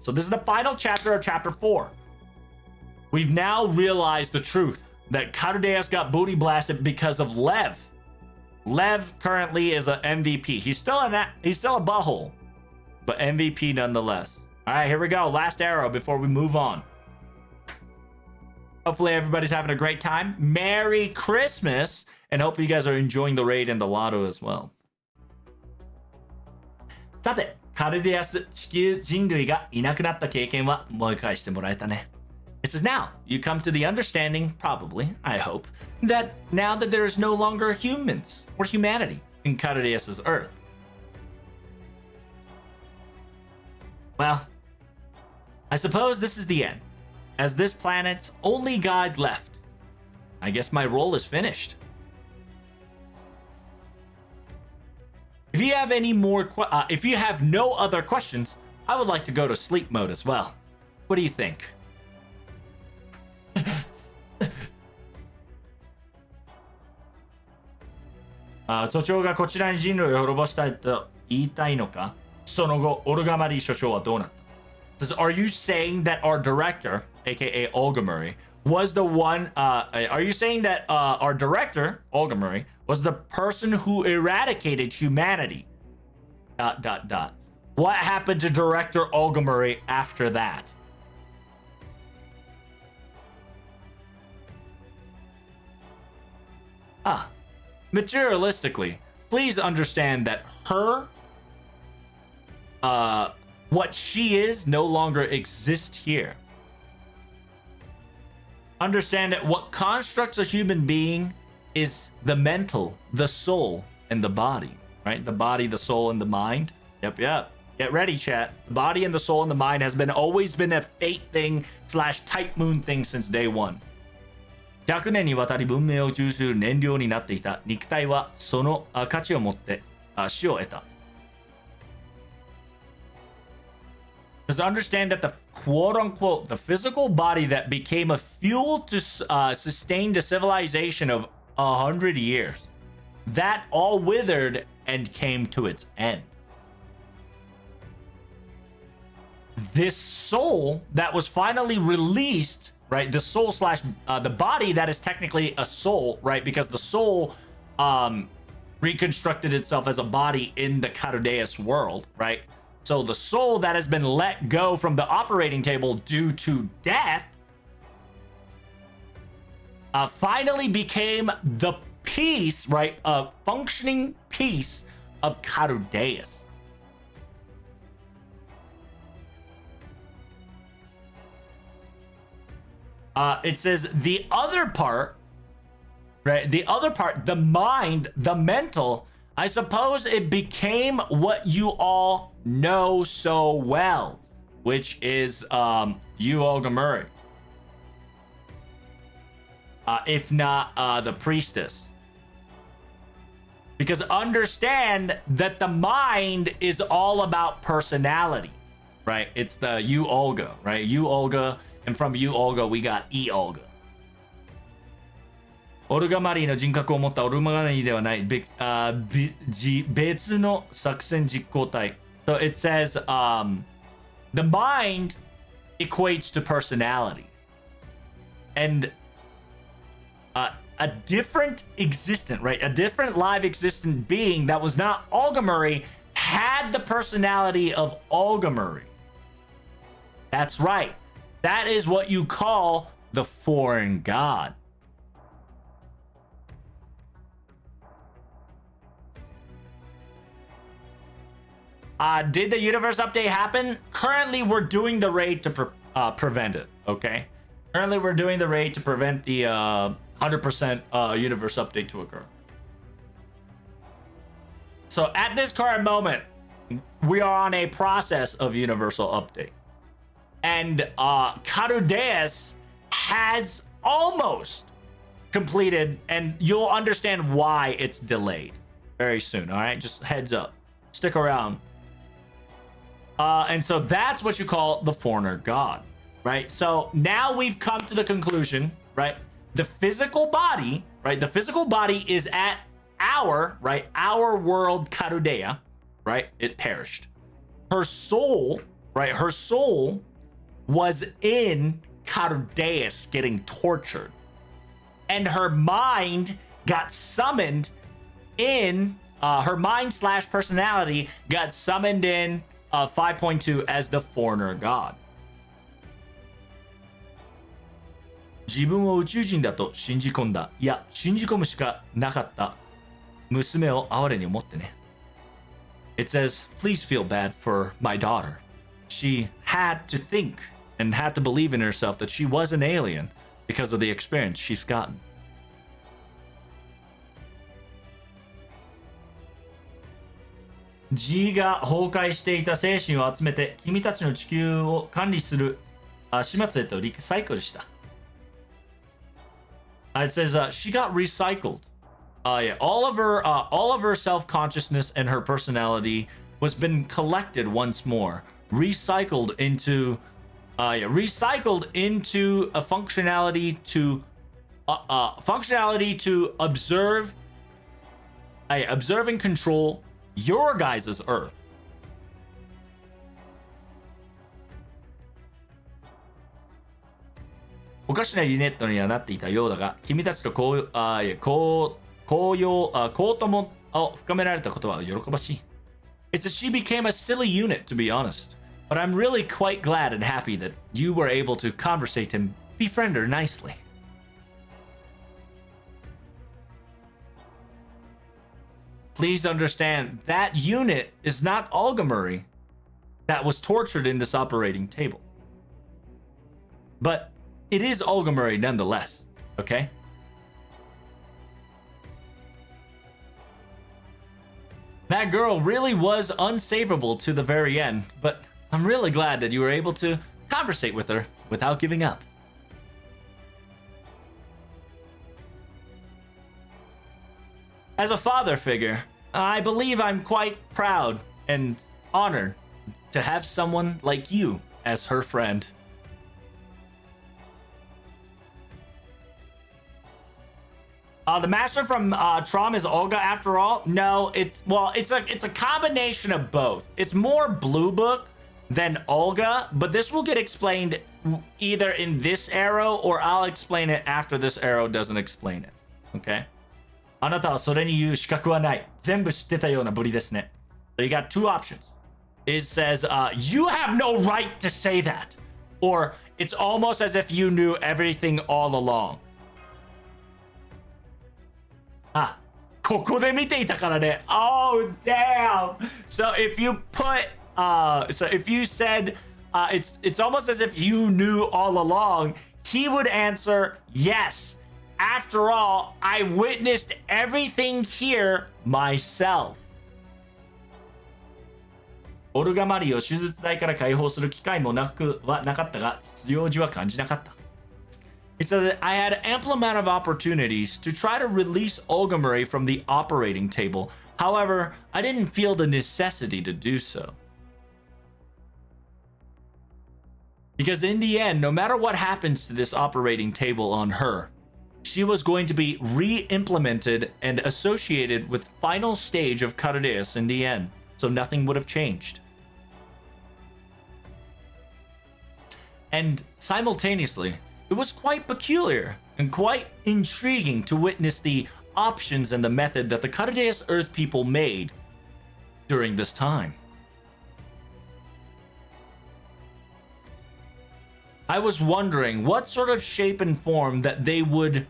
So this is the final chapter of chapter 4. We've now realized the truth that Carudeus got booty blasted because of Lev. Lev currently is an MVP. He's still a butthole, but MVP nonetheless. All right, here we go. Last arrow before we move on. Hopefully everybody's having a great time. Merry Christmas, and hope you guys are enjoying the raid and the lotto as well. さて、カルディアス地球人類がいなくなった経験は思い返してもらえたね。It says now, you come to the understanding, probably, I hope, that now that there is no longer humans or humanity in Carudeus' Earth. Well, I suppose this is the end, as this planet's only guide left. I guess my role is finished. If you have any more, if you have no other questions, I would like to go to sleep mode as well. What do you think? 所長がこちらに人類を滅ぼしたいと言いたいのか？その後、オルガマリー所長はどうなった？ Says, are you saying that our director, aka Olga Murray, was the one? Are you saying that our director, Olga Murray, was the person who eradicated humanity? ... What happened to director Olga Murray after that? Materialistically, please understand that her, what she is no longer exists here. Understand that what constructs a human being is the mental, the soul, and the body, right? The body, the soul, and the mind. Yep. Get ready, chat. The body and the soul and the mind has always been a fate thing / type moon thing since day one. 100年にわたり文明を中する燃料になっていた肉体はその価値を持って死を得た。Just understand that the quote-unquote the physical body that became a fuel to sustain the civilization of 100 years, that all withered and came to its end. This soul that was finally released, right? The soul / the body that is technically a soul, right? Because the soul reconstructed itself as a body in the Carudeus world, right? So the soul that has been let go from the operating table due to death finally became the piece, right? A functioning piece of Carudeus. It says the other part, right? The other part, the mind, the mental, I suppose it became what you all know so well, which is you, Olga Murray. If not the priestess. Because understand that the mind is all about personality, right? It's the you, Olga, right? You, Olga. And from you, Olga, we got E, Olga. オルガマリーの人格を持ったオルガマリーではない別の作戦実行体。So it says the mind equates to personality. And a different existent, right? A different live existent being that was not Olga Murray had the personality of Olga Murray. That's right. That is what you call the foreign god. Did the universe update happen? Currently, we're doing the raid to prevent it, okay? Currently, we're doing the raid to prevent the 100% universe update to occur. So at this current moment, we are on a process of universal update. And Carudeus has almost completed, and you'll understand why it's delayed very soon, all right? Just heads up. Stick around. And so that's what you call the foreigner god, right? So now we've come to the conclusion, right? The physical body, right? The physical body is at our world, Carudea, right? It perished. Her soul right? Her soul was in Cardeus getting tortured. And her mind got summoned in, her mind slash personality got summoned in 5.2 as the foreigner god. 自分を宇宙人だと信じ込んだ。いや、信じ込むしかなかった。娘を哀れに思ってね。It says, please feel bad for my daughter. She had to think and had to believe in herself that she was an alien because of the experience she's gotten. G が崩壊していた精神を集めて君たちの地球を管理する始末へとリサイクルした。It says she got recycled. Yeah, all of her self-consciousness and her personality was been collected once more, recycled into a functionality to observe and control your guys' Earth. おかしなユニットにはなっていたようだが、君たちと交友を深められたことは喜ばしい。It's that she became a silly unit, to be honest. But I'm really quite glad and happy that you were able to conversate and befriend her nicely. Please understand, that unit is not Olgamuri that was tortured in this operating table. But it is Olgamuri nonetheless, okay? That girl really was unsavable to the very end, but I'm really glad that you were able to conversate with her without giving up. As a father figure, I believe I'm quite proud and honored to have someone like you as her friend. The master from Trom is Olga after all? No, it's a combination of both. It's more Blue Book than Olga, but this will get explained either in this arrow or I'll explain it after this arrow doesn't explain it. Okay? あなたはそれに言う資格はない。全部知ってたようなぶりですね。So you got two options. It says, you have no right to say that. Or it's almost as if you knew everything all along. あ、ここで見ていたからね。Oh, damn. So if you said, it's almost as if you knew all along, he would answer, yes. After all, I witnessed everything here myself. オルガマリを手術台から解放する機会もなかったが、必要時は感じなかった。It says that I had ample amount of opportunities to try to release Olgamuri from the operating table. However, I didn't feel the necessity to do so. Because in the end, no matter what happens to this operating table on her, she was going to be re-implemented and associated with final stage of Cardeus in the end. So nothing would have changed. And simultaneously, it was quite peculiar and quite intriguing to witness the options and the method that the Cardeus Earth people made during this time. I was wondering what sort of shape and form that they would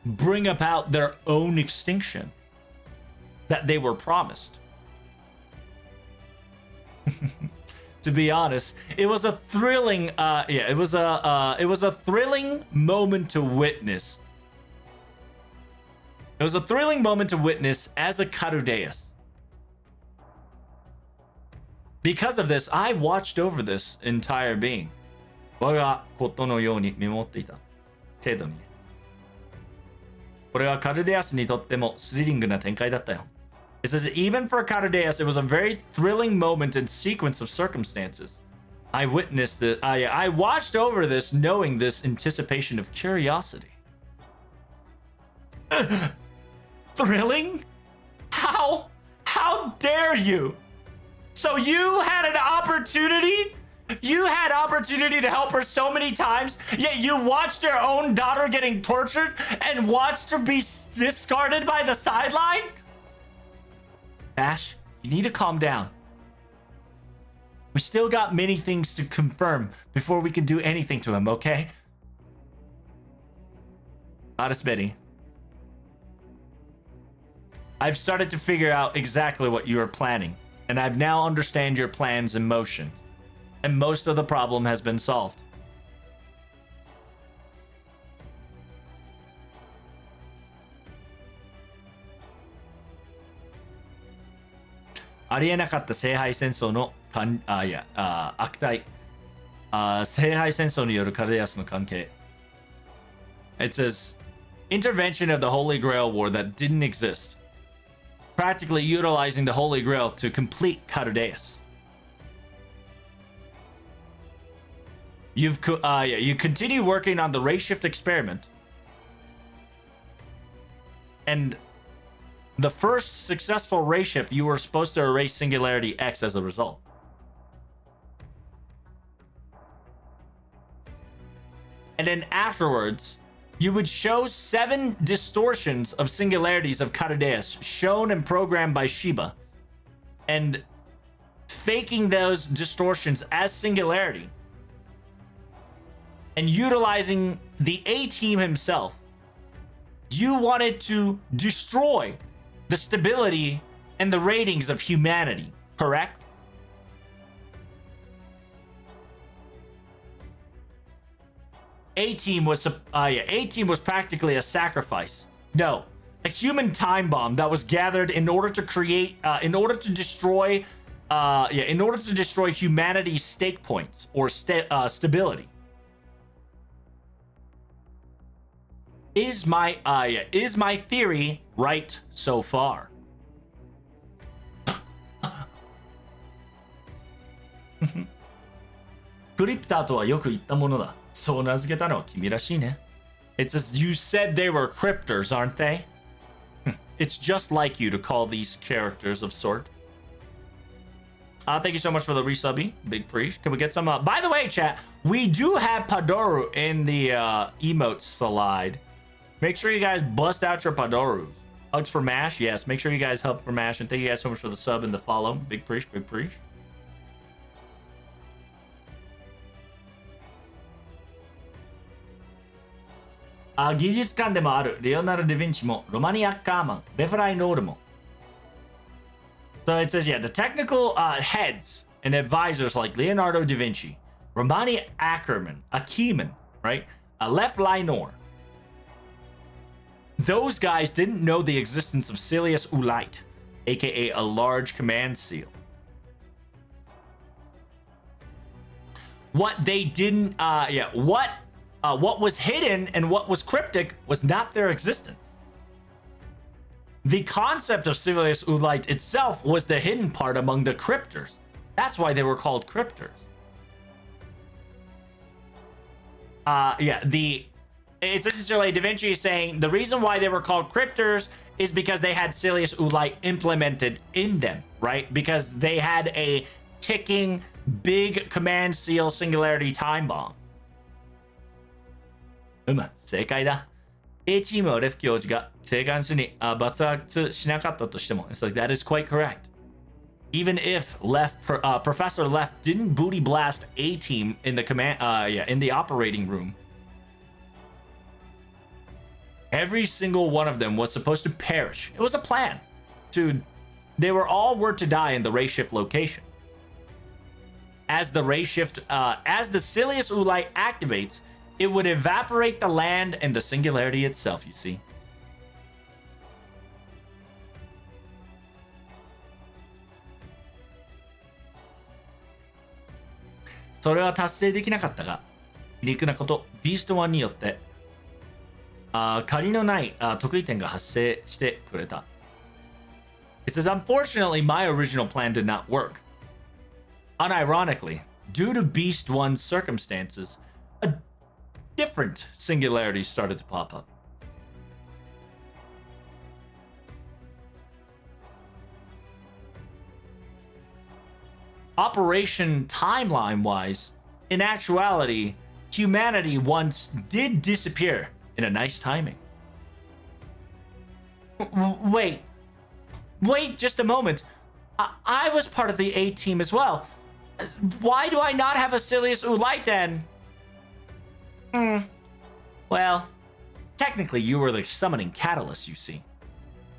bring about their own extinction that they were promised. To be honest, it was a thrilling it was a thrilling moment to witness. It was a thrilling moment to witness as a Cardeus. Because of this, I watched over this entire being. 我がことのように見守っていた程度にね。これはカルデアスにとってもスリリングな展開だったよ。It says even for Cardeus, it was a very thrilling moment and sequence of circumstances. I witnessed it. I watched over this, knowing this anticipation of curiosity. Thrilling? How dare you? So you had an opportunity You had opportunity to help her so many times, yet you watched your own daughter getting tortured and watched her be discarded by the sideline? Ash, you need to calm down. We still got many things to confirm before we can do anything to him, okay? Not as many. I've started to figure out exactly what you are planning, and I've now understand your plans and motions. And most of the problem has been solved. It says intervention of the Holy Grail War that didn't exist, practically utilizing the Holy Grail to complete Caduceus. You continue working on the race shift experiment, and the first successful race shift, you were supposed to erase Singularity X as a result. And then afterwards, you would show 7 distortions of singularities of Caduceus shown and programmed by Shiba, and faking those distortions as singularity, and utilizing the A-Team himself. You wanted to destroy the stability and the ratings of humanity, correct? A-Team was practically a sacrifice. No, a human time bomb that was gathered in order to create, in order to destroy humanity's stake points or stability. Is my theory right so far? クリプターとはよく言ったものだ。そう名付けたのは君らしいね。It says you said they were cryptors, aren't they? It's just like you to call these characters of sort. Thank you so much for the resubby. Big preach. Can we get some? By the way, chat, we do have Padoru in the emotes slide. Make sure you guys bust out your Padorus. Hugs for Mash. Yes, make sure you guys help for Mash. And thank you guys so much for the sub and the follow. Big preach, big preach. So it says, yeah, the technical heads and advisors like Leonardo da Vinci, Romani Akeman, right? Aleph Linor. Those guys didn't know the existence of Silius Ulite, aka a large command seal. What they didn't, what was hidden and what was cryptic was not their existence. The concept of Silius Ulite itself was the hidden part among the cryptors. That's why they were called cryptors. It's essentially Da Vinci saying the reason why they were called cryptors is because they had Silius Ulite implemented in them, right? Because they had a ticking big command seal singularity time bomb. 正解だ。A チームはレフ教授が生還しに爆発しなかったとしても、it's like that is quite correct. Even if Professor Left didn't booty blast A team in the in the operating room, every single one of them was supposed to perish. It was a plan. They were to die in the ray shift location. As the ray shift, as the Silius Ulite activates, it would evaporate the land and the singularity itself, you see. So それは達成できなかったが、皮肉なこと、ビースト1によって、仮のない得意点が発生してくれた。It says, unfortunately, my original plan did not work. Unironically, due to Beast 1's circumstances, a different singularity started to pop up. operation timeline-wise, in actuality, humanity once did disappear in a nice timing. Wait just a moment. I was part of the A team as well. Why do I not have a Silius Ulite then? Well, technically you were the summoning catalyst, you see.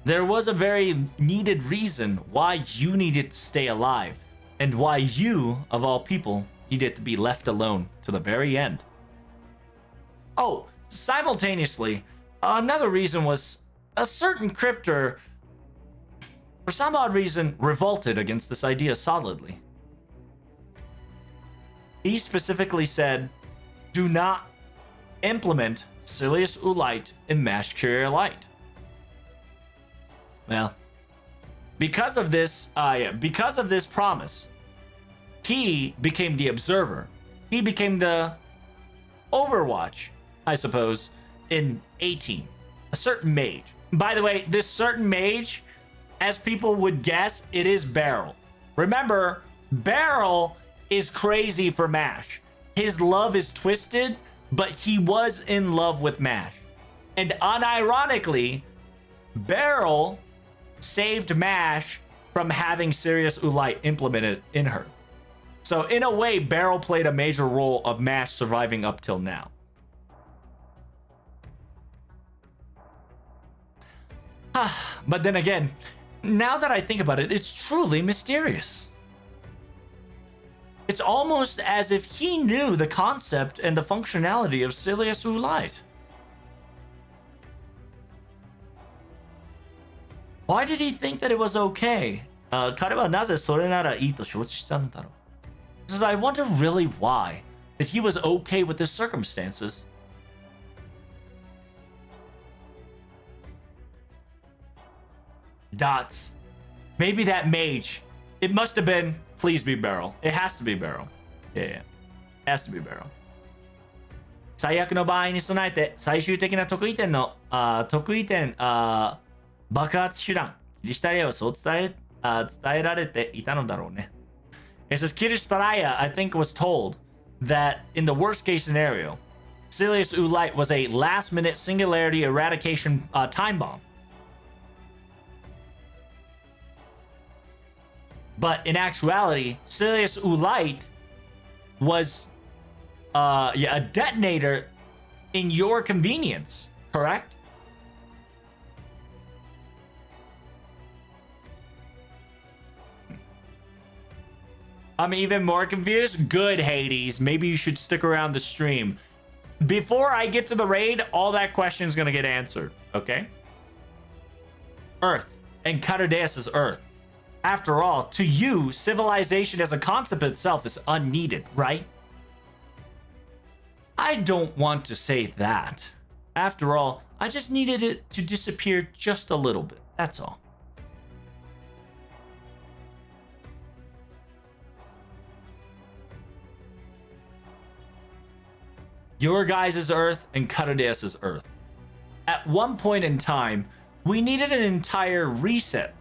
There was a very needed reason why you needed to stay alive, and why you, of all people, needed to be left alone to the very end. Oh, simultaneously, another reason was a certain cryptor, for some odd reason, revolted against this idea solidly. He specifically said, do not implement Silius Ulite in Mash Courier Light. Well, because of this promise, he became the observer. He became the Overwatch, I suppose, in A-Team. A certain mage. By the way, this certain mage, as people would guess, it is Beryl. Remember, Beryl is crazy for Mash. His love is twisted, but he was in love with Mash. And unironically, Beryl saved Mash from having Sirius Ulite implemented in her. So in a way, Beryl played a major role of Mash surviving up till now. But then again, now that I think about it, it's truly mysterious. It's almost as if he knew the concept and the functionality of Silius Ulite. Why did he think that it was okay? 彼はなぜそれならいいと承知したのだろう? Says, I wonder really why. If he was okay with the circumstances. Dots. Maybe that mage. It must have been. Please be Beryl. It has to be Beryl. Yeah. It has to be Beryl. 最悪の場合に備えて最終的な得意点爆発手段キリシタリアはそう伝えられていたのだろうね。It says Kiristaraya, I think, was told that in the worst case scenario, Silius Ulite was a last-minute singularity eradication time bomb. But in actuality, Silius Ulite was a detonator in your convenience, correct? I'm even more confused. Good, Hades. Maybe you should stick around the stream. Before I get to the raid, all that question is going to get answered, okay? Earth. And Catadeus is Earth. After all, to you, civilization as a concept itself is unneeded, right? I don't want to say that. After all, I just needed it to disappear just a little bit. That's all. Your guys' Earth and Catadeus' Earth. At one point in time, we needed an entire reset.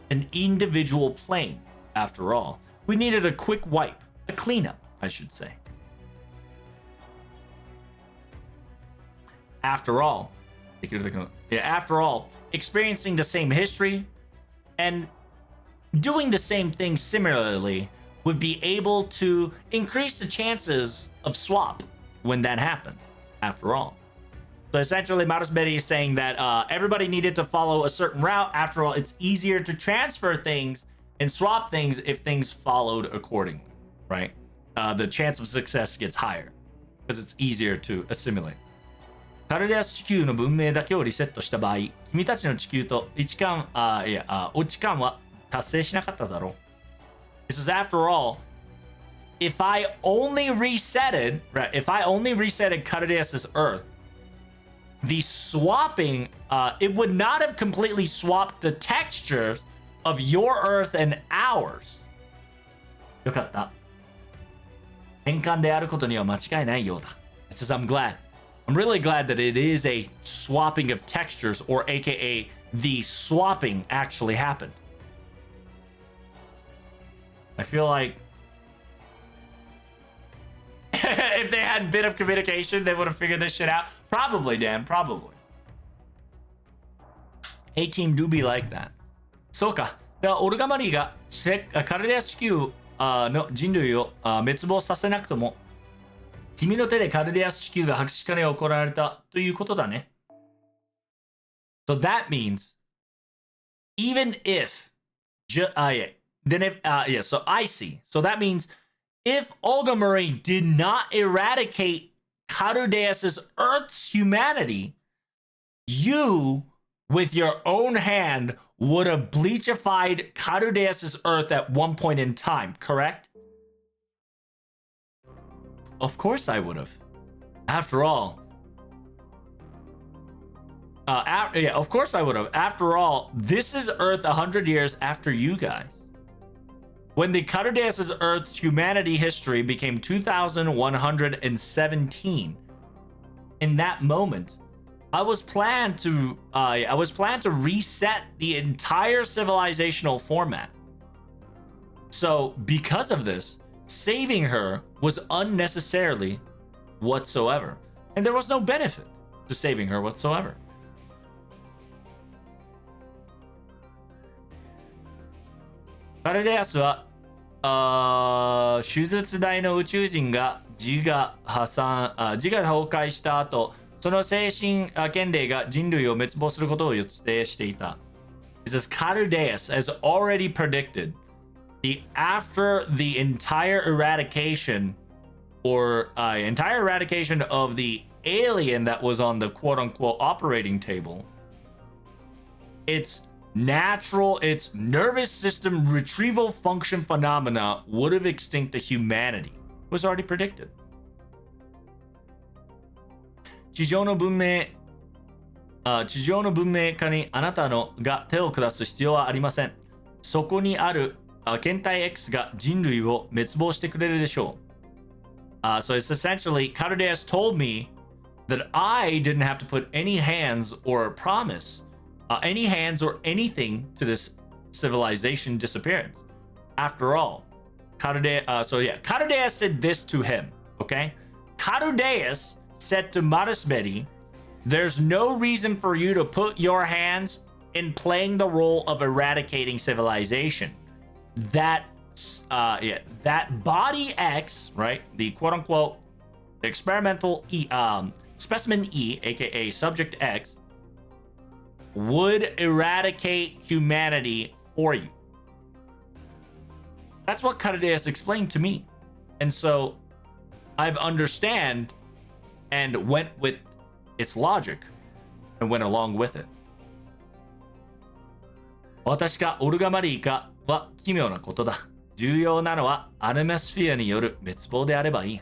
An individual plane, after all. We needed a quick wipe. A cleanup, I should say. After all, experiencing the same history and doing the same thing similarly would be able to increase the chances of swap when that happens, after all. So essentially, Marusberi is saying that everybody needed to follow a certain route. After all, it's easier to transfer things and swap things if things followed accordingly, right? The chance of success gets higher because it's easier to assimilate. カルデアス地球の文明だけをリセットした場合、君たちの地球と位置間は達成しなかっただろう。It says, after all, if I only resetted Catadeus' Earth, the swapping, it would not have completely swapped the textures of your Earth and ours. よかった。変換であることには間違いないようだ。It says, I'm glad. I'm really glad that it is a swapping of textures, or aka the swapping actually happened. I feel like If they had a bit of communication, they would have figured this shit out. Probably, Dan. Probably. A-Team do be like that. そうか。だからオルガマリーがカルデア地球の人類を滅亡させなくとも、君の手でカルデア地球が白紙化に行われたということだね。So that means, even if, so I see. So that means, if Olgamari did not eradicate Carudeus' Earth's humanity, you, with your own hand, would have bleachified Carudeus' Earth at one point in time, correct? Of course I would have. After all, yeah, of course I would have. After all, this is Earth 100 years after you guys. When the Carudeus' Earth's humanity history became 2117. In that moment, I was planned to reset the entire civilizational format. So, because of this, saving her was unnecessarily whatsoever. And there was no benefit to saving her whatsoever. Carudeus は手術台の宇宙人が自我崩壊した後、その精神権利が人類を滅亡することを予定していた。It says Carudeus has already predicted after the entire eradication of the alien that was on the quote-unquote operating table, its nervous system retrieval function phenomena would have extincted humanity. It was already predicted. 地上の文明化にあなたが手を下す必要はありません。そこにある検体 X が人類を滅亡してくれるでしょう。So it's essentially, Carudeus told me that I didn't have to put any hands or promise, any hands or anything to this civilization disappearance. After all, Carudeus said this to him, okay? Carudeus said to Marasmedi, there's no reason for you to put your hands in playing the role of eradicating civilization. That body X, right? The quote-unquote experimental specimen E, aka subject X, would eradicate humanity for you. That's what Carudeus explained to me. And so I've understand and went with its logic and went along with it. 私かオルガマリーかは奇妙なことだ。重要なのはアルマスフィアによる滅亡であればいい。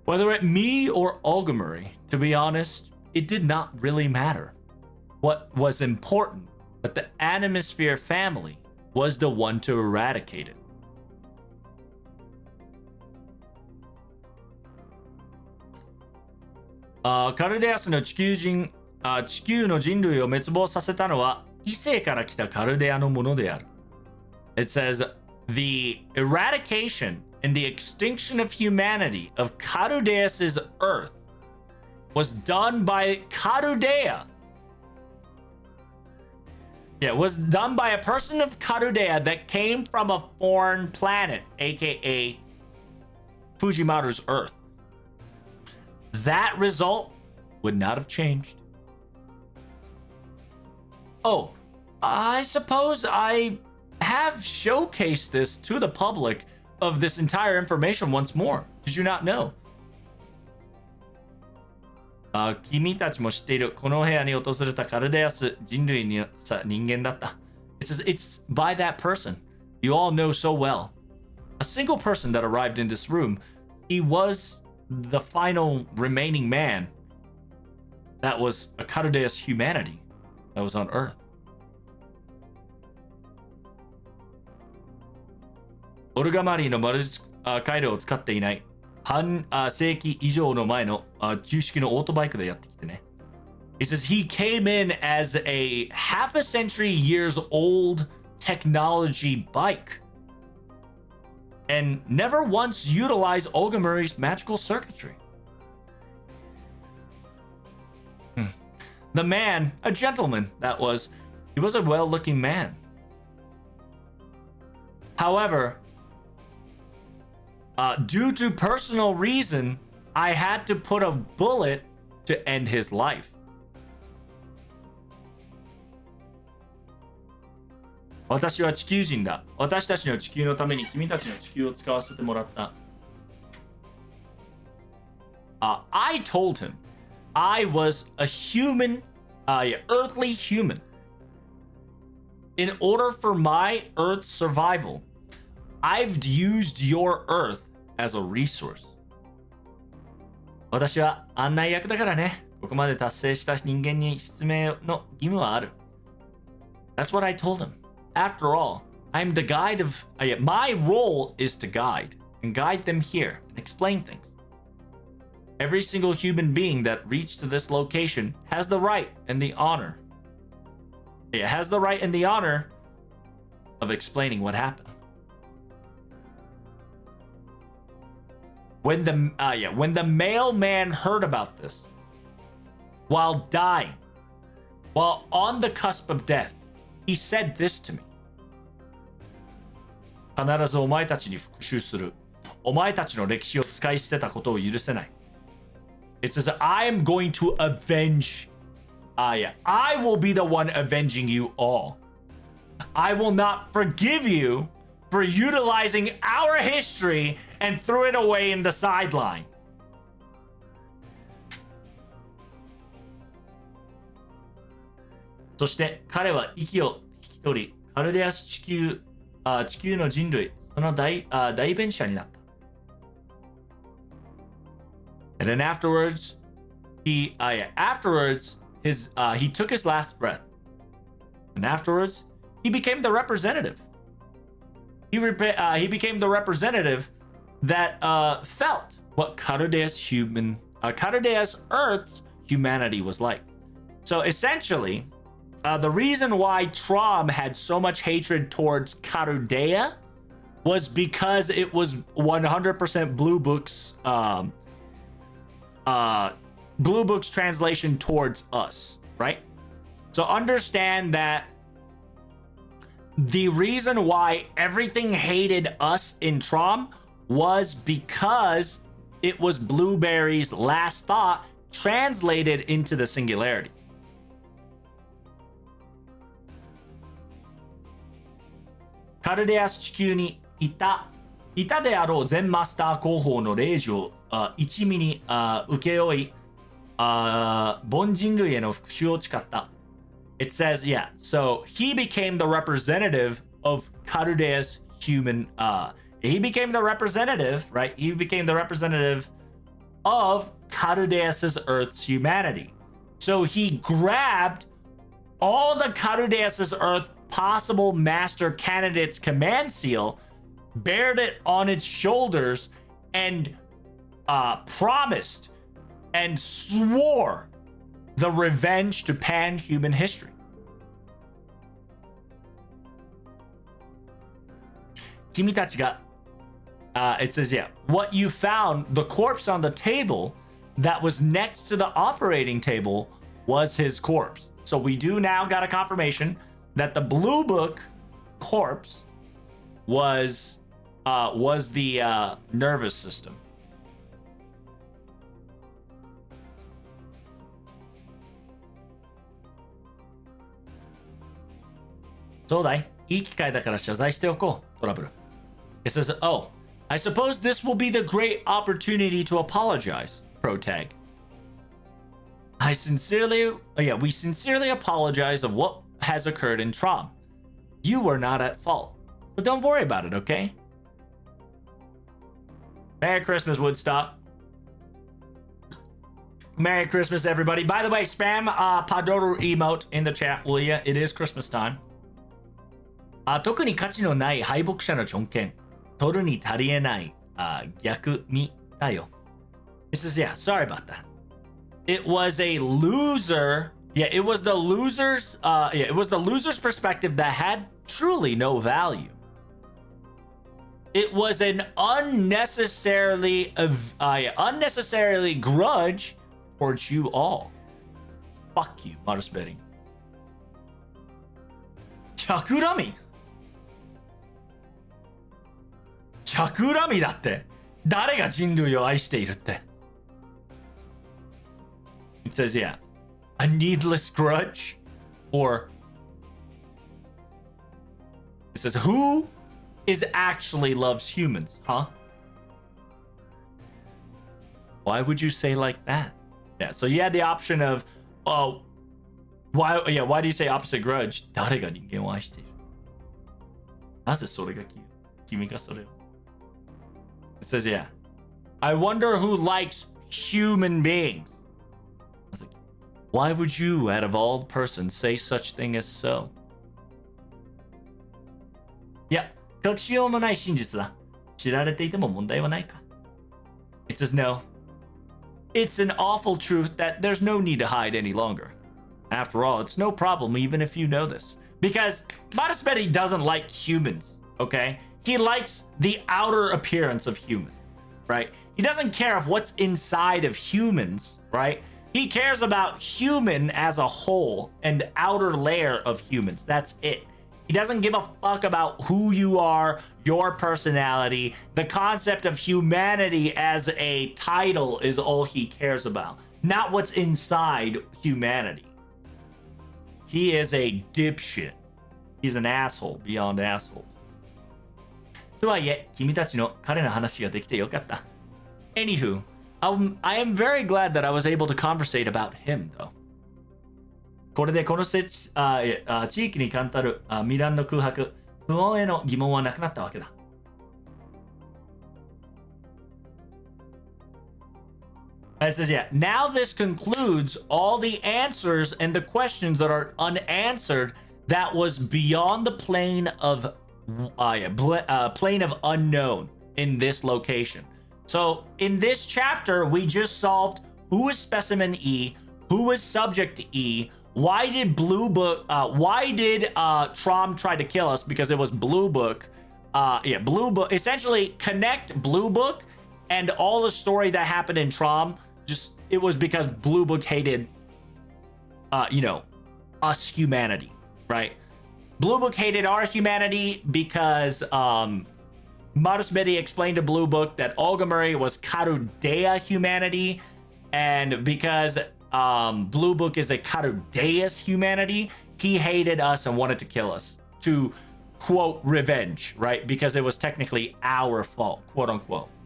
Whether it me or Olgamari, to be honest, it did not really matter. What was important, but the Animosphere family was the one to eradicate it. カルデアスの地球の人類を滅亡させたのは異星から来たカルデアのものである。It says, the eradication and the extinction of humanity of Carudeus' Earth was done by Carudea. Yeah, it was done by a person of Carudea that came from a foreign planet, aka Fujimaru's Earth. That result would not have changed. Oh, I suppose I have showcased this to the public of this entire information once more. Did you not know? 君たちも知っている。この部屋に訪れたカルデアス人類に人間だった。It's by that person. You all know so well. A single person that arrived in this room, he was the final remaining man that was a Carudeus humanity that was on Earth. オルガマリーの魔術回路を使っていない半世紀以上の前の旧式のオートバイクでやってきてね。It says he came in as a half a century years old technology bike. and never once utilized Ogamuri's magical circuitry. The man, a gentleman, that was, he was a well-looking man. However, due to personal reason, I had to put a bullet to end his life. 私は地球人だ。私たちの地球のために君たちの地球を使わせてもらった。I told him I was a human, earthly human. In order for my Earth's survival, I've used your Earth as a resource. 私は案内役だからね。ここまで達成した人間に説明の義務はある。That's what I told him. After all, I'm the guide of... my role is to guide, and guide them here, and explain things. Every single human being that reached to this location has the right and the honor. It has the right and the honor of explaining what happened. When the mailman heard about this, while dying, while on the cusp of death, he said this to me. 必ずお前たちに復讐する。お前たちの歴史を使い捨てたことを許せない。It says, I am going to avenge. I will be the one avenging you all. I will not forgive you for utilizing our history and threw it away in the sideline. そして彼は息を引き取り、カルデアス地球の人類、その代弁者になった。And then afterwards, he took his last breath. And afterwards, he became the representative. He became the representative that felt what Karudea's Earth's humanity was like. So essentially, the reason why Trom had so much hatred towards Karudea was because it was 100% Blue Book's translation towards us, right? So understand that the reason why everything hated us in Trom was because it was Blueberry's last thought translated into the singularity. Karudeas 地球にいたであろう全マスター候補の令状を一味に請け負い、凡人類への復讐を誓った。It says, yeah, so he became the representative of Karudea's human, he became the representative, right? He became the representative of Karudea's Earth's humanity. So he grabbed all the Karudea's Earth possible master candidates command seal, bared it on its shoulders, and promised and swore the revenge to pan-human history. It says, yeah, what you found, the corpse on the table that was next to the operating table was his corpse. So we do now got a confirmation that the Blue Book corpse was the nervous system. It says, oh, I suppose this will be the great opportunity to apologize, Protag. We sincerely apologize of what has occurred in Trom. You were not at fault, but don't worry about it, okay? Merry Christmas, Woodstock. Merry Christmas, everybody. By the way, spam Padoru emote in the chat, will ya? It is Christmas time. 特に価値のない敗北者の著見、取るに足りえない逆見だよ。It says, yeah, sorry about that. It was a loser. Yeah, it was the loser's perspective that had truly no value. It was an unnecessarily grudge towards you all. Fuck you, マルスベリン。100恨み ?100 恨みだって。誰が人類を愛しているって。It says, yeah, a needless grudge, or it says, who is actually loves humans, huh? Why would you say like that? Yeah, so you had the option of, oh, why do you say opposite grudge? 誰が人間を愛している？なぜそれが君がそれを？ It says, yeah, I wonder who likes human beings. I was like, why would you, out of all persons, say such thing as so? いや、隠しようのない真実だ。知られていても問題はないか。It says, no. It's an awful truth that there's no need to hide any longer. After all, it's no problem even if you know this. Because Marusperi doesn't like humans, okay? He likes the outer appearance of humans, right? He doesn't care of what's inside of humans, right? He cares about human as a whole and outer layer of humans. That's it. He doesn't give a fuck about who you are, your personality. The concept of humanity as a title is all he cares about, not what's inside humanity. He is a dipshit. He's an asshole beyond asshole. とはいえ、君たちの彼の話ができてよかった。Anywho, I am very glad that I was able to conversate about him, though. これでこの地域に関たるミランの空白、不穏への疑問はなくなったわけだ。It says, yeah, now this concludes all the answers and the questions that are unanswered that was beyond the plane of unknown in this location. So in this chapter, we just solved who is specimen E, who is subject E, why did Blue Book, why did Trom try to kill us? Because it was Blue Book. Blue Book, essentially connect Blue Book and all the story that happened in Trom. Just, it was because Blue Book hated, us humanity, right? Blue Book hated our humanity because Marusbedi explained to Blue Book that Olgamuri was Karudea humanity, and because Blue Book is a Karudeus humanity, he hated us and wanted to kill us to, quote, revenge, right? Because it was technically our fault, quote unquote.「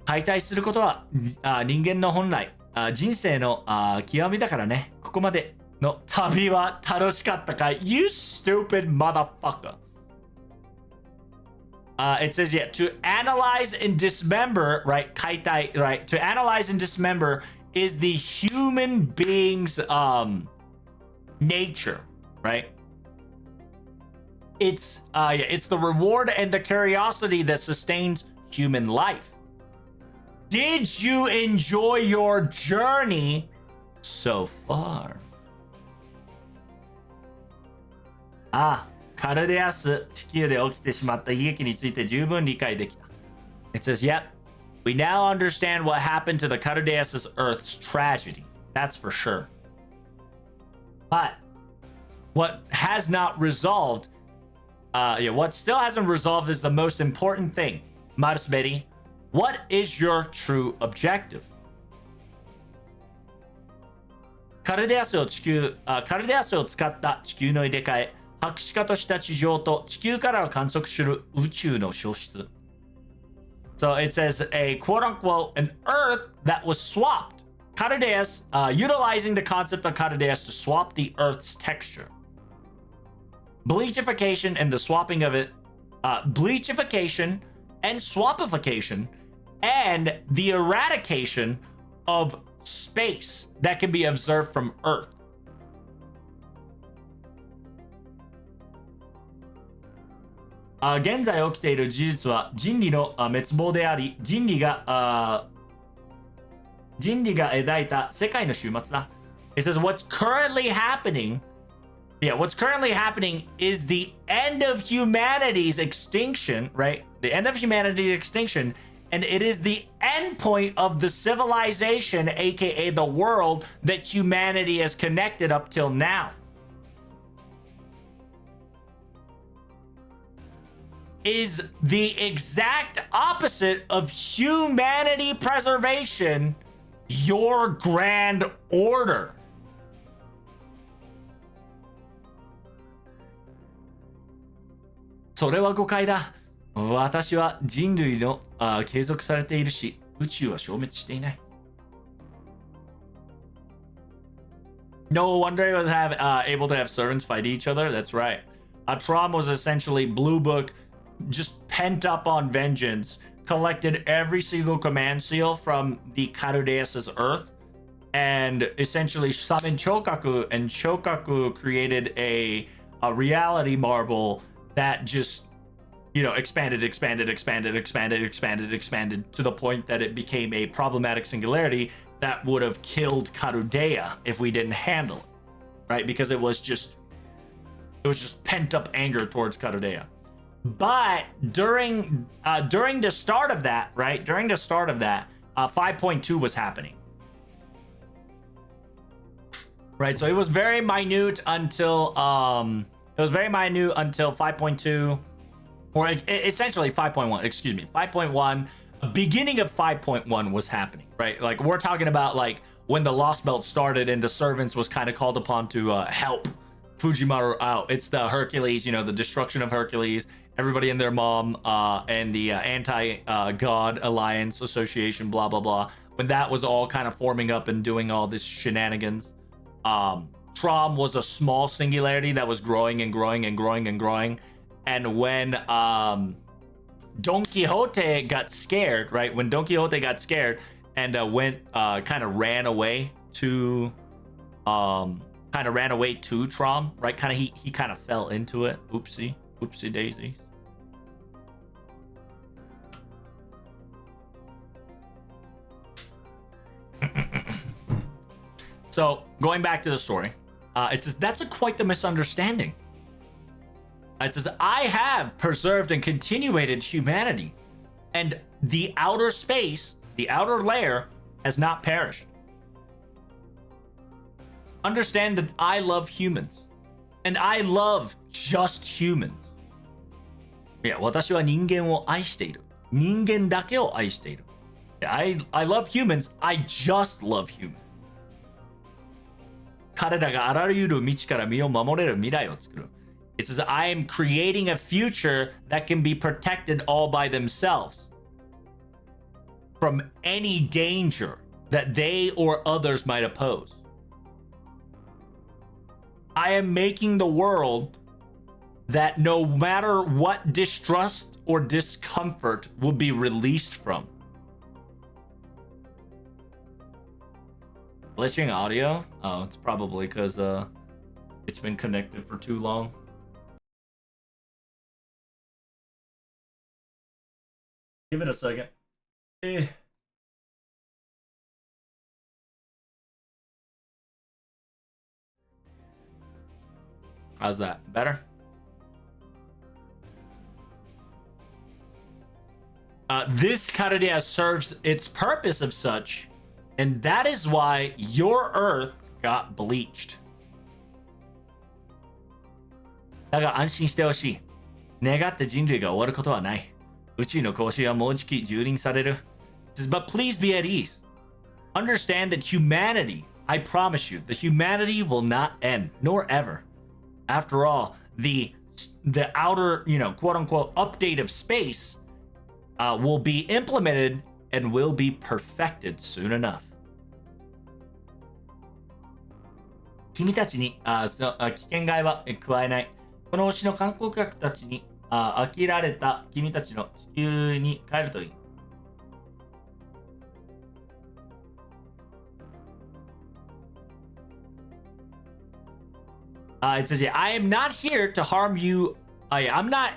解体することは人間の本来人生の極みだからね。ここまでの旅は楽しかったかい？ You stupid motherfucker!」It says, yeah, to analyze and dismember, right? 解体, right? To analyze and dismember is the human being's nature, right? It's the reward and the curiosity that sustains human life. Did you enjoy your journey so far? カルデアス地球で起きてしまった悲劇について十分理解できた。It says, yep, we now understand what happened to the Cardeas' Earth's tragedy. That's for sure. But what has not resolved, what still hasn't resolved is the most important thing. Marusbedi, what is your true objective? カルデアスを使った地球の入れ替え、白紙化とした地上と地球からを観測する宇宙の消失。So it says a quote-unquote an Earth that was swapped. Cardeas, utilizing the concept of Cardeas to swap the Earth's texture. Bleachification and the swapping of it. Bleachification and swapification and the eradication of space that can be observed from Earth. 現在起きている事実は人類の滅亡であり、人類が描いた世界の終末だ。It says what's currently happening. Yeah, what's currently happening is the end of humanity's extinction, right? The end of humanity's extinction, and it is the end point of the civilization, aka the world, that humanity has connected up till now. Is the exact opposite of humanity preservation, your grand order. So れは誤解だ。私は人類の継続されているし、宇宙は消滅していない。No wonder he was able to have servants fight each other. That's right. Trom was essentially Blue Book, just pent up on vengeance, collected every single command seal from the Carudeus' Earth, and essentially summoned Chokaku, and Chokaku created a reality marble that just, you know, expanded to the point that it became a problematic singularity that would have killed Carudea if we didn't handle it, right? Because it was just pent up anger towards Carudea. But during the start of that, right? During the start of that, 5.2 was happening. Right, so it was very minute until 5.2, or essentially 5.1, excuse me, 5.1, beginning of 5.1 was happening, right? Like, we're talking about like when the Lost Belt started and the servants was kind of called upon to help Fujimaru out. It's the Hercules, you know, the destruction of Hercules, everybody and their mom, and the anti-god alliance association, blah, blah, blah. When that was all kind of forming up and doing all this shenanigans. Trom was a small singularity that was growing and growing and growing and growing. And when Don Quixote got scared, right? When Don Quixote got scared and kind of ran away to Trom, right? Kind of he kind of fell into it. Oopsie daisies. So going back to the story, it says that's quite the misunderstanding. It says, I have preserved and continuated humanity, and the outer space, the outer layer, has not perished. Understand that I love humans, and I love just humans. いや、私は人間を愛している。人間だけを愛している。I love humans. I just love humans. 彼らがあらゆる道から身を守れる未来を作る。It says, I am creating a future that can be protected all by themselves from any danger that they or others might oppose. I am making the world that no matter what distrust or discomfort will be released from. Glitching audio? Oh, it's probably because it's been connected for too long. Give it a second. How's that? Better? This Karudia serves its purpose of such, and that is why your Earth got bleached. だが安心してほしい。願って人類が終わることはない。宇宙の格子はもうじき蹂躙される。But please be at ease. Understand that humanity, I promise you, the humanity will not end, nor ever. After all, the outer, you know, quote unquote, update of space will be implemented and will be perfected soon enough. 君たちに危険害は加えない。この星の観光客たちに飽きられた君たちの地球に帰るといい。It says, I am not here to harm you. I am not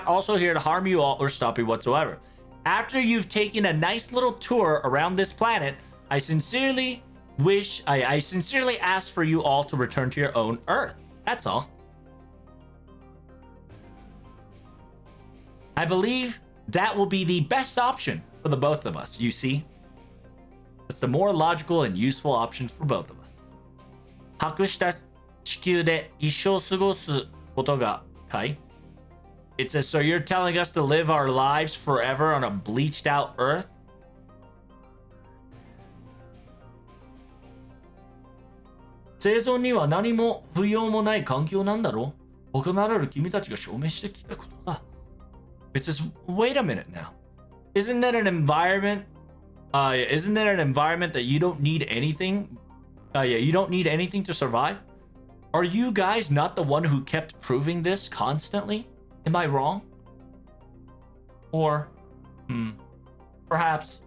also here to harm you all or stop you whatsoever. After you've taken a nice little tour around this planet, I sincerely I sincerely ask for you all to return to your own Earth. That's all. I believe that will be the best option for the both of us, you see? It's the more logical and useful options for both of us. 白した地球で一生過ごすことがかい? It says, so you're telling us to live our lives forever on a bleached out Earth? 生存には何も不要もない環境なんだろう。他ならぬ君たちが証明してきたことだ。It says, wait a minute now. Isn't that an environment? Isn't that an environment that you don't need anything? You don't need anything to survive? Are you guys not the one who kept proving this constantly? Am I wrong? Or, perhaps,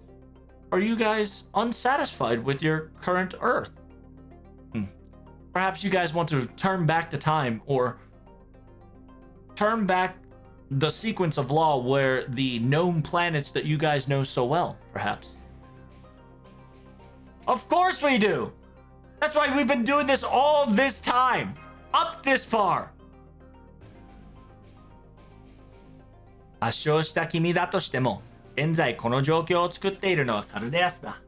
are you guys unsatisfied with your current Earth? Perhaps you guys want to turn back the time or turn back the sequence of law where the known planets that you guys know so well, perhaps. Of course we do! That's why we've been doing this all this time! Up this far! 発症した君だとしても、現在この状況を作っているのはカルデアスだ。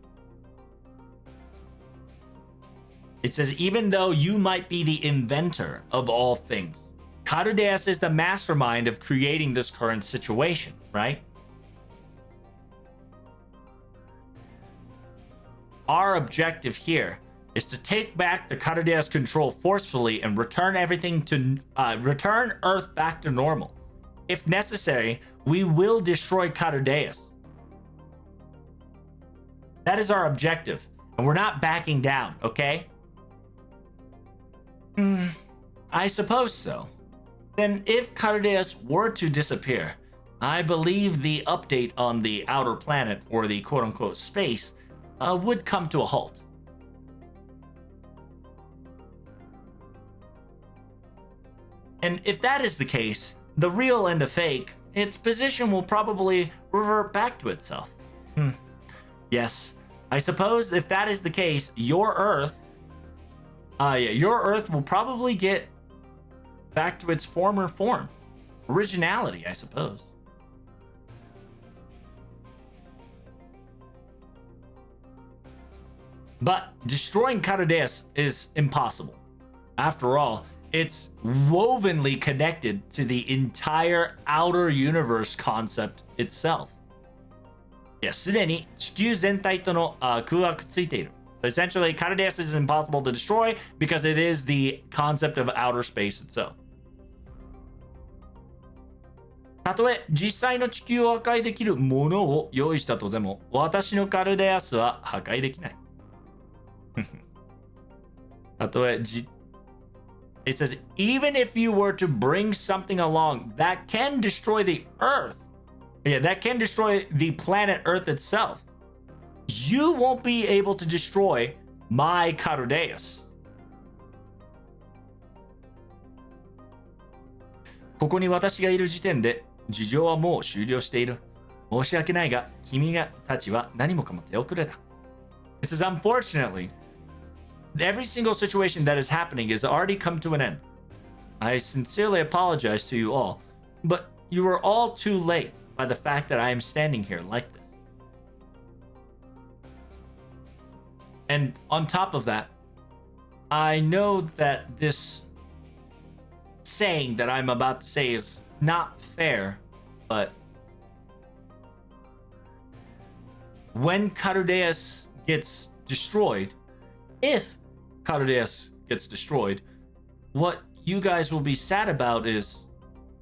It says, even though you might be the inventor of all things, Cardeas is the mastermind of creating this current situation, right? Our objective here is to take back the Cardeas control forcefully and return everything to return Earth back to normal. If necessary, we will destroy Cardeas. That is our objective, and we're not backing down, okay? I suppose so. Then if Cardeas were to disappear, I believe the update on the outer planet, or the quote-unquote space, would come to a halt. And if that is the case, the real and the fake, its position will probably revert back to itself. Yes, I suppose if that is the case, your Earth will probably get back to its former form. Originality, I suppose. But destroying Cardeas is impossible. After all, it's wovenly connected to the entire outer universe concept itself. いや、すでに地球全体との空はくっついている。So essentially, Cardeas is impossible to destroy because it is the concept of outer space itself. たとえ実際の地球を破壊できるものを用意したとでも、私のカルデアスは破壊できない。たとえIt says, even if you were to bring something along that can destroy the Earth, that can destroy the planet Earth itself, you won't be able to destroy my Cardeas. ここに私がいる時点で事情はもう終了している。申し訳ないが、君たちは何もかも手遅れだ。It says, unfortunately, every single situation that is happening has already come to an end. I sincerely apologize to you all, but you are all too late by the fact that I am standing here like this. And on top of that, I know that this saying that I'm about to say is not fair, but when Cardeas gets destroyed, if Cardeas gets destroyed, what you guys will be sad about is,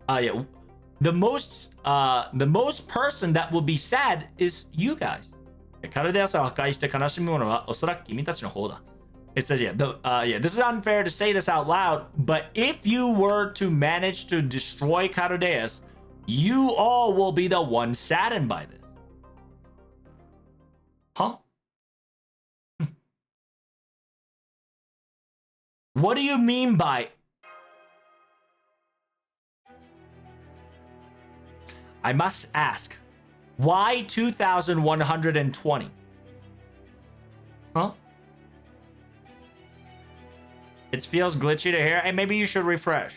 the most person that will be sad is you guys. Cardeas を破壊して悲しむのはおそらく君たちの方だ。It says, this is unfair to say this out loud, but if you were to manage to destroy Cardeas, you all will be the ones saddened by this. Huh? What do you mean by... I must ask, why 2120? Huh? It feels glitchy to hear. Hey, maybe you should refresh.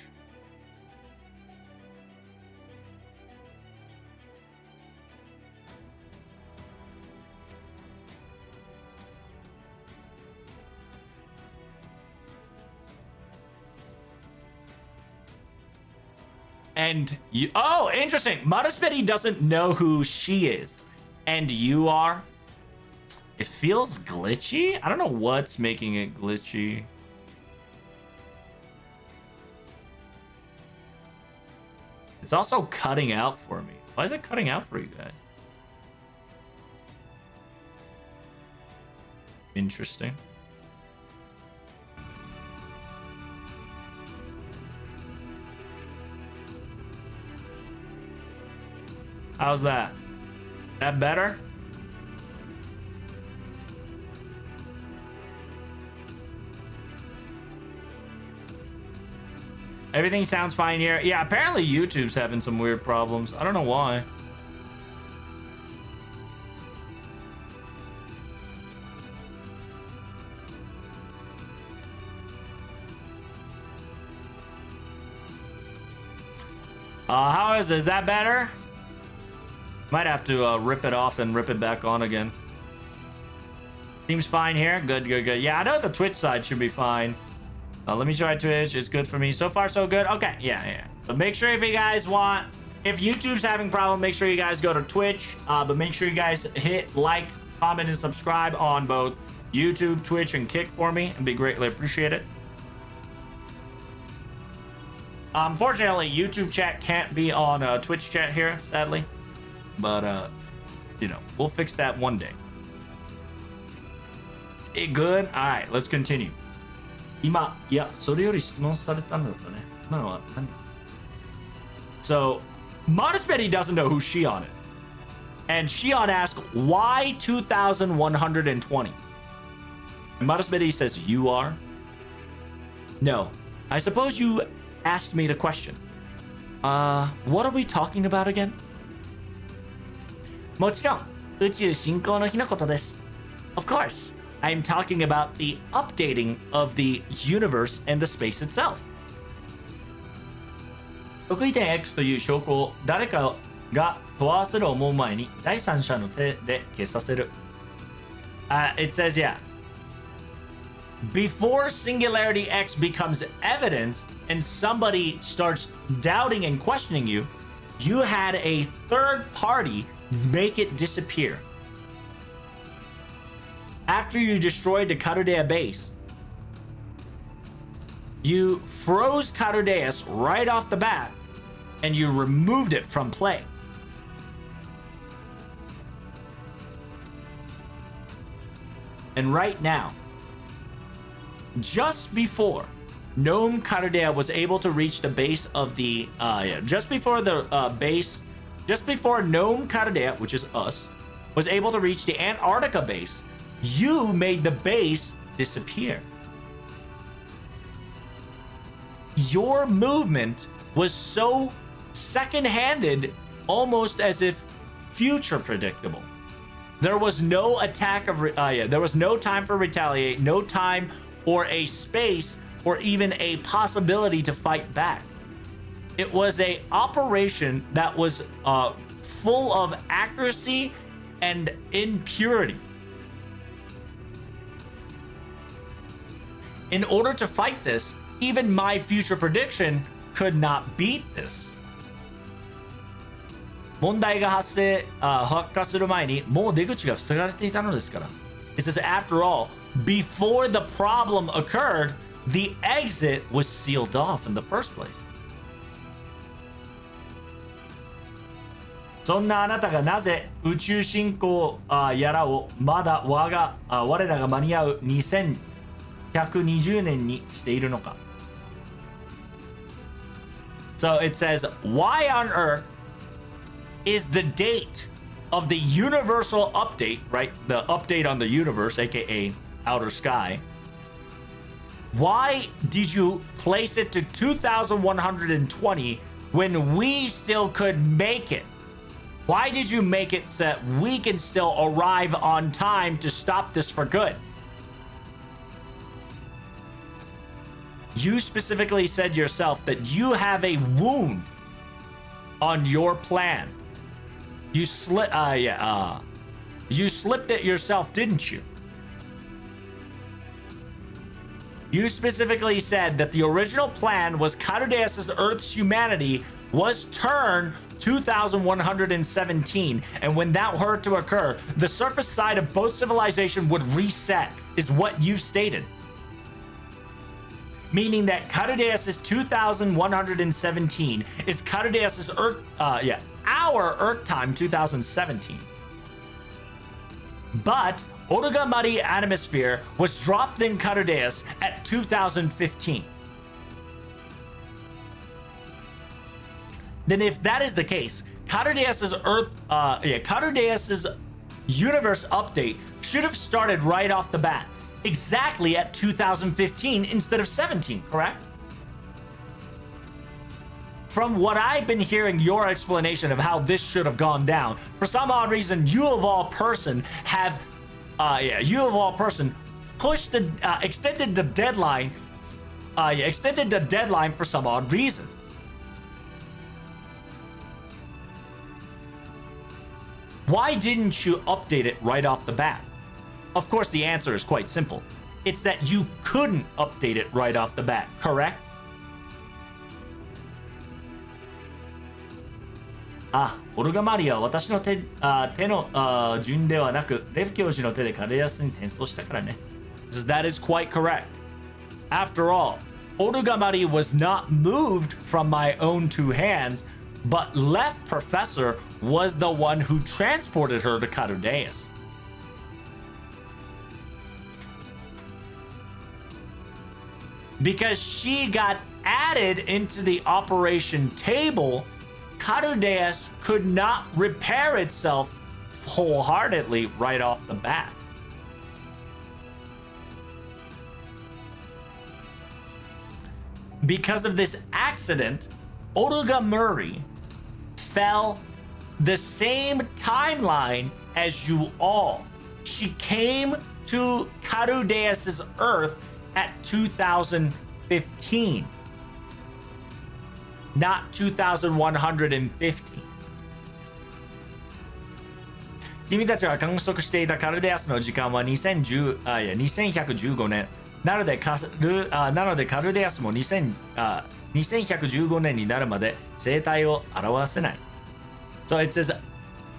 And you, oh, interesting. Maruspedi doesn't know who she is. And you are? It feels glitchy? I don't know what's making it glitchy. It's also cutting out for me. Why is it cutting out for you guys? Interesting. How's that? That better? Everything sounds fine here. Yeah, apparently YouTube's having some weird problems. I don't know why. How is that better? Might have to rip it off and rip it back on again. Seems fine here. Good, good, good. Yeah, I know the Twitch side should be fine. Let me try Twitch. It's good for me. So far, so good. Okay, yeah. So make sure if you guys want, if YouTube's having problem, make sure you guys go to Twitch. But make sure you guys hit like, comment, and subscribe on both YouTube, Twitch, and Kick for me. It'd be greatly appreciated. Unfortunately, YouTube chat can't be on Twitch chat here, sadly. But, you know, we'll fix that one day. Good? Alright, let's continue. 今、いや、それより質問されたんだったね。今のは何だ? So, Maruspedi doesn't know who Shion is. And Shion asked, why 2,120? And Maruspedi says, you are? No. I suppose you asked me the question. What are we talking about again? もちろん、宇宙進行の日のことです。Of course, I'm talking about the updating of the universe and the space itself. 得意点 X という証拠を誰かが問わせる思う前に第三者の手で消させる。It says, yeah. Before Singularity X becomes evident and somebody starts doubting and questioning you, you had a third party make it disappear. After you destroyed the Karudea base, you froze Karudeus right off the bat and you removed it from play. And right now, just before Gnome Karudea was able to reach the base of the just before Gnome Karudea, which is us, was able to reach the Antarctica base, you made the base disappear. Your movement was so second-handed, almost as if future predictable. There was no attack of there was no time for retaliate, no time or a space or even a possibility to fight back. It was a operation that was full of accuracy and impurity. In order to fight this, even my future prediction could not beat this. 問題が発火する前にもう出口が塞がれていたのですから。It says, after all, before the problem occurred, the exit was sealed off in the first place. そんなあなたがなぜ宇宙進行やらをまだ我らが間に合う2120年にしているのか。So it says, why on earth is the date of the universal update, right? The update on the universe, aka outer sky. Why did you place it to 2120 when we still could make it? Why did you make it so that we can still arrive on time to stop this for good? You specifically said yourself that you have a wound on your plan. You slipped it yourself, didn't you? You specifically said that the original plan was Carudeus' Earth's humanity was turned 2117, and when that were to occur, the surface side of both civilization would reset, is what you stated. Meaning that Carudeus' 2117 is Carudeus' Earth, our Earth time 2017. But Oruga Mari atmosphere was dropped in Carudeus at 2015. Then if that is the case, Carudeus' Carudeus' universe update should have started right off the bat, exactly at 2015 instead of 17, correct? From what I've been hearing, your explanation of how this should have gone down, for some odd reason, you of all person have, pushed the, extended the deadline for some odd reason. Why didn't you update it right off the bat? Of course, the answer is quite simple. It's that you couldn't update it right off the bat, correct? Oruga Mari は私の手の順ではなく、レフ教授の手でカルデアスに転送したからね。That is quite correct. After all, Oruga Mari was not moved from my own two hands, but Left Professor was the one who transported her to Carudeus. Because she got added into the operation table, Carudeus could not repair itself wholeheartedly right off the bat. Because of this accident, Oruga Mari fell the same timeline as you all. She came to Carudeus' Earth at 2015, not 2150. 君たちが観測していたカルデアスの時間は2115年。なのでカルデアスも2115年になるまで生態を表せない。So it says,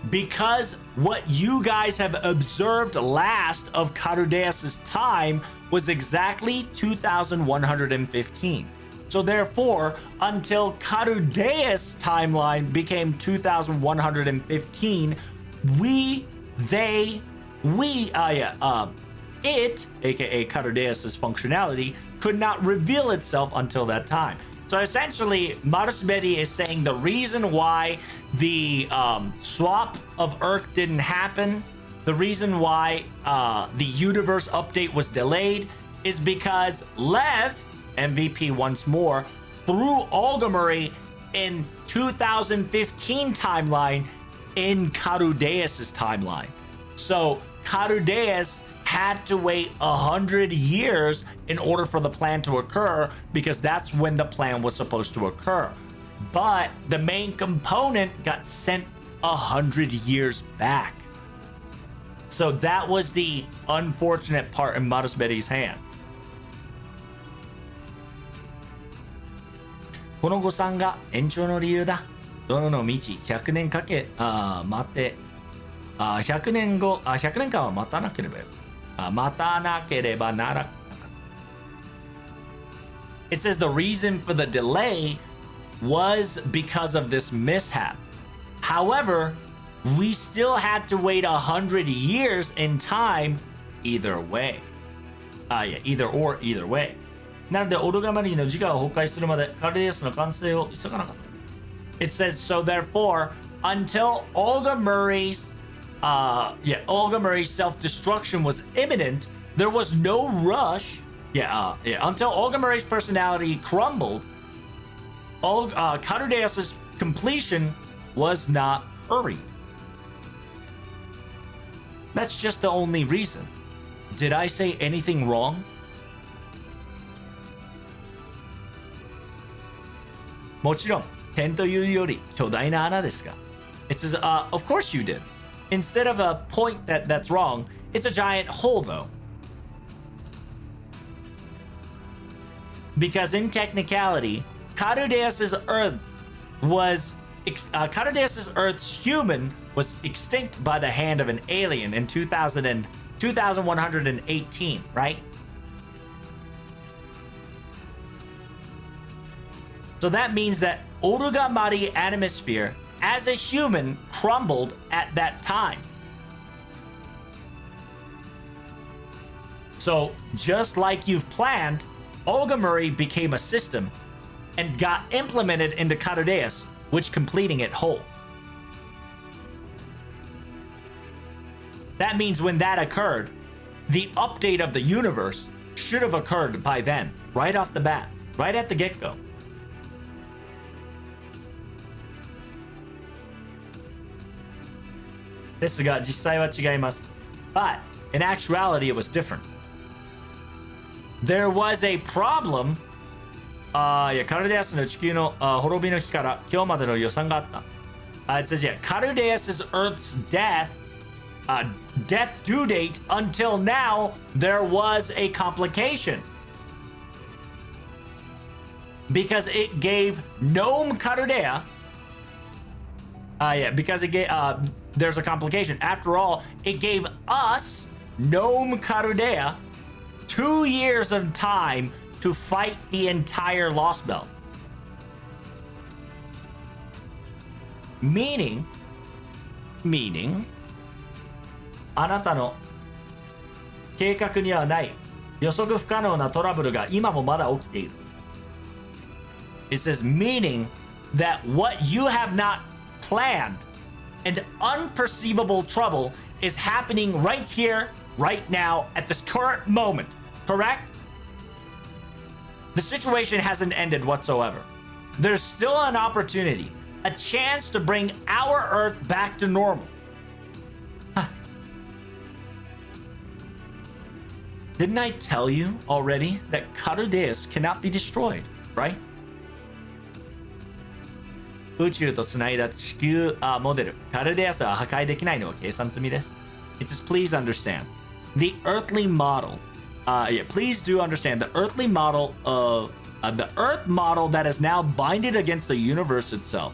because what you guys have observed last of Carudeus' time was exactly 2115. So therefore, until Carudeus' timeline became 2115, it, aka Carudeus' functionality, could not reveal itself until that time. So essentially, Marusbedi is saying the reason why the swap of Earth didn't happen, the reason why the universe update was delayed, is because Lev, MVP once more, threw Olga Murray in 2015 timeline in Carudeus' timeline. So Carudeus had to wait 100 years in order for the plan to occur, because that's when the plan was supposed to occur. But the main component got sent 100 years back. So that was the unfortunate part in Marusbedi's hand. この誤算が延長の理由だ。どの道100年かけ待って100年間は待たなければよ。待たなければならなかった。It says the reason for the delay was because of this mishap. However, we still had to wait 100 years in time either way. Either way. なのでオルガマリーの自我を崩壊するまでカルディアスの完成を急がなかった。It says, so therefore, until Olga Murray's self-destruction was imminent, there was no rush. Until Olga Murray's personality crumbled, Carudeus' completion was not hurried. That's just the only reason. Did I say anything wrong? もちろん点というより巨大な穴ですが。It says, of course you did. Instead of a point that's wrong, it's a giant hole though. Because in technicality, Carudeus's Earth's human was extinct by the hand of an alien in 2118, right? So that means that Oruga Mari Animosphere as a human crumbled at that time. So just like you've planned, Ogamuri became a system and got implemented into Carudeus, which completing it whole. That means when that occurred, the update of the universe should have occurred by then, right off the bat, right at the get-go. This got 実際は違います. But in actuality, it was different. There was a problem. いや、カルデアスの地球の滅びの日から今日までの予算があった。It says, yeah, Carudeus' Earth's death due date until now, there was a complication. Because it gave Gnome Carudea. Because it gave, there's a complication. After all, it gave us, Gnome Carudea, 2 years of time to fight the entire Lost Belt. Meaning, あなたの計画にはない予測不可能なトラブルが今もまだ起きている。It says, meaning that what you have not planned and unperceivable trouble is happening right here, right now, at this current moment. Correct? The situation hasn't ended whatsoever. There's still an opportunity, a chance to bring our Earth back to normal. Didn't I tell you already that Carudeus cannot be destroyed, right? 宇宙とつないだ地球モデル、カルデアスは破壊できないのは計算済みです。It says, please understand. The earthly model, please do understand the earthly model of the Earth model that is now binded against the universe itself.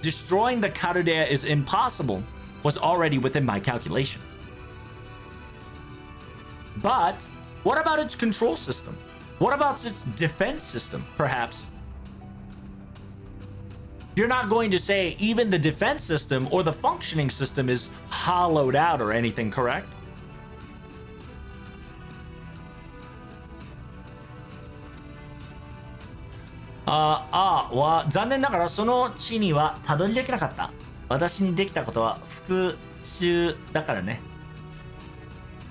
Destroying the Carudea is impossible was already within my calculation. But what about its control system? What about its defense system, perhaps? You're not going to say even the defense system or the functioning system is hollowed out or anything, correct? Well, 残念ながらその地にはたどりできなかった。私にできたことは復讐だからね。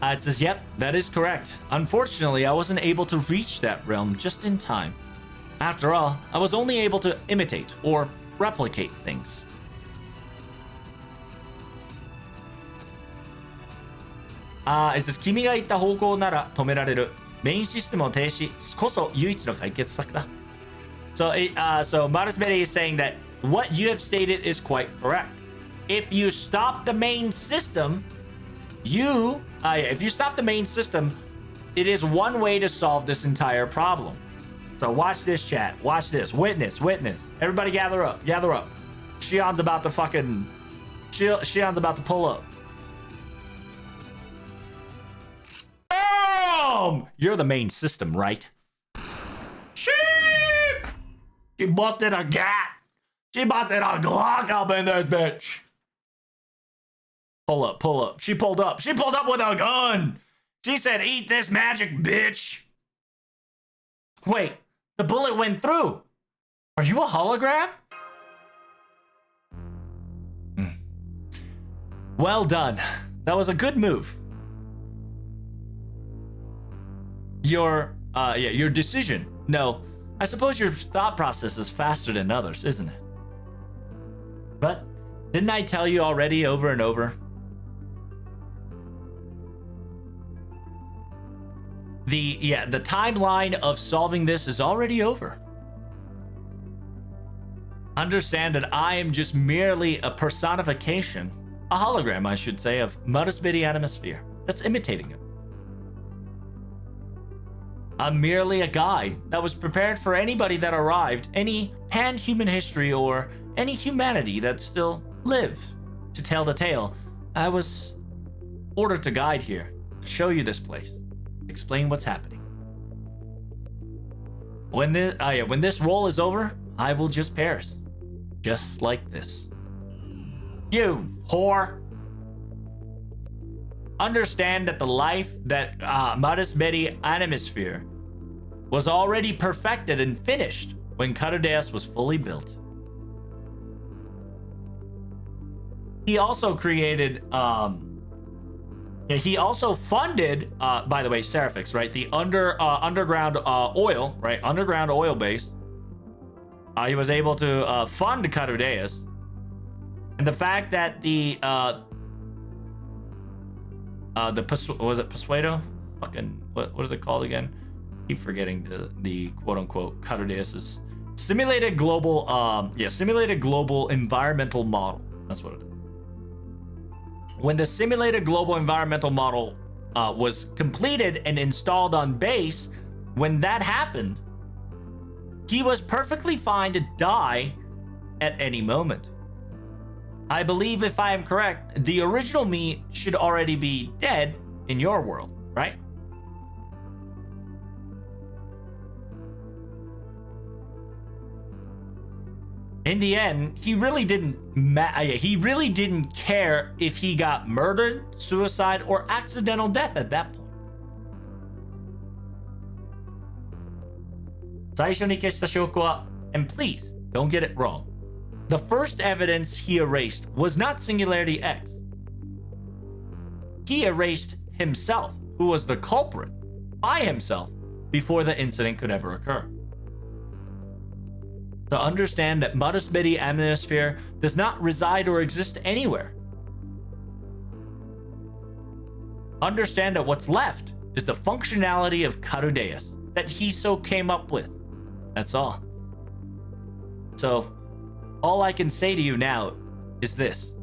It says, yep, that is correct. Unfortunately, I wasn't able to reach that realm just in time. After all, I was only able to imitate or replicate things. It says, 君が言った方向なら止められる。メインシステムを停止こそ唯一の解決策だ。So, so Marasmeri is saying that what you have stated is quite correct. If you stop the main system, if you stop the main system, it is one way to solve this entire problem. So watch this, chat. Watch this. Witness. Everybody gather up. Shion's about to Shion's about to pull up. Boom! You're the main system, right? Sheep! She busted a gat. She busted a Glock up in this bitch. Pull up. She pulled up with a gun. She said, eat this magic, bitch. Wait, the bullet went through. Are you a hologram? Well done. That was a good move. Your decision. No, I suppose your thought process is faster than others, isn't it? But didn't I tell you already over and over? The timeline of solving this is already over. Understand that I am just merely a personification, a hologram, I should say, of Modus Bidi Animasphere that's imitating him. I'm merely a guide that was prepared for anybody that arrived, any pan-human history or any humanity that still live to tell the tale. I was ordered to guide here, to show you this place, explain what's happening. When this role is over, I will just perish. Just like this. You whore! Understand that the life that Modus Bidi Animasphere was already perfected and finished when Carudeus was fully built. He also created, he also funded, by the way, Seraphix, right? The underground oil, right? Underground oil base. He was able to fund Carudeus. And the fact that was it Persuado? Fucking, what is it called again? Keep forgetting the quote unquote Carudeus's simulated global, simulated global environmental model. That's what it is. When the simulated global environmental model was completed and installed on base, when that happened, he was perfectly fine to die at any moment. I believe, if I am correct, the original me should already be dead in your world, right? In the end, he really didn't care if he got murdered, suicide, or accidental death at that point. 最初に消した証拠は, and please, don't get it wrong. The first evidence he erased was not Singularity X. He erased himself, who was the culprit, by himself, before the incident could ever occur. To understand that Modus Bidi Animasphere does not reside or exist anywhere. Understand that what's left is the functionality of Carudeus that he so came up with. That's all. So, all I can say to you now is this.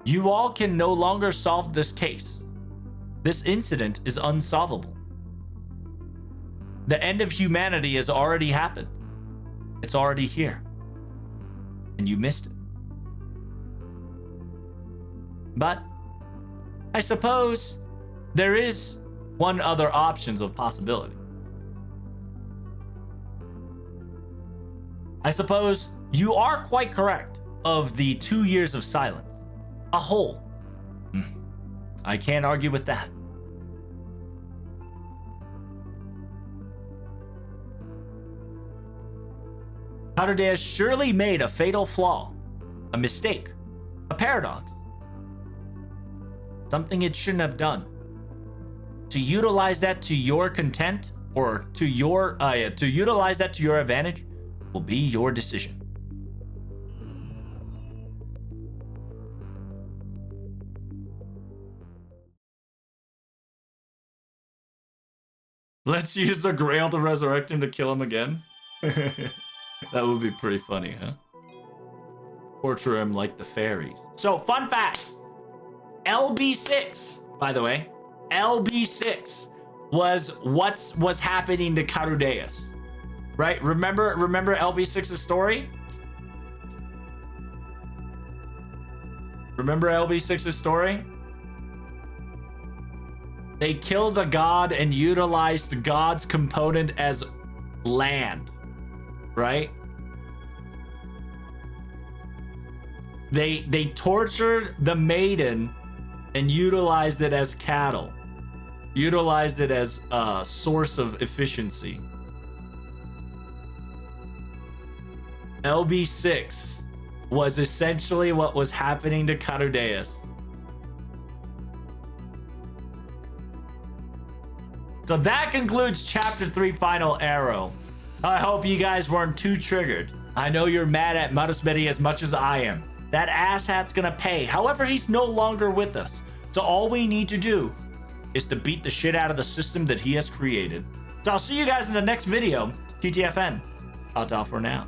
You all can no longer solve this case. This incident is unsolvable. The end of humanity has already happened. It's already here. And you missed it. But I suppose there is one other option of possibility. I suppose you are quite correct of the 2 years of silence. A whole. I can't argue with that. Carudeus surely made a fatal flaw, a mistake, a paradox. Something it shouldn't have done. To utilize that to your content, or to utilize that to your advantage, will be your decision. Let's use the Grail to resurrect him to kill him again. That would be pretty funny, huh? Torture him like the fairies. So, fun fact. LB6, by the way, LB6 was what's happening to Carudeus, right? Remember LB6's story? Remember LB6's story? They killed the god and utilized the god's component as land, right? They tortured the maiden and utilized it as cattle. Utilized it as a source of efficiency. LB6 was essentially what was happening to Carudeus. So that concludes Chapter 3 Final Arrow. I hope you guys weren't too triggered. I know you're mad at Modus Bidi as much as I am. That asshat's gonna pay. However, he's no longer with us. So all we need to do is to beat the shit out of the system that he has created. So I'll see you guys in the next video. TTFN. Ta-ta for now.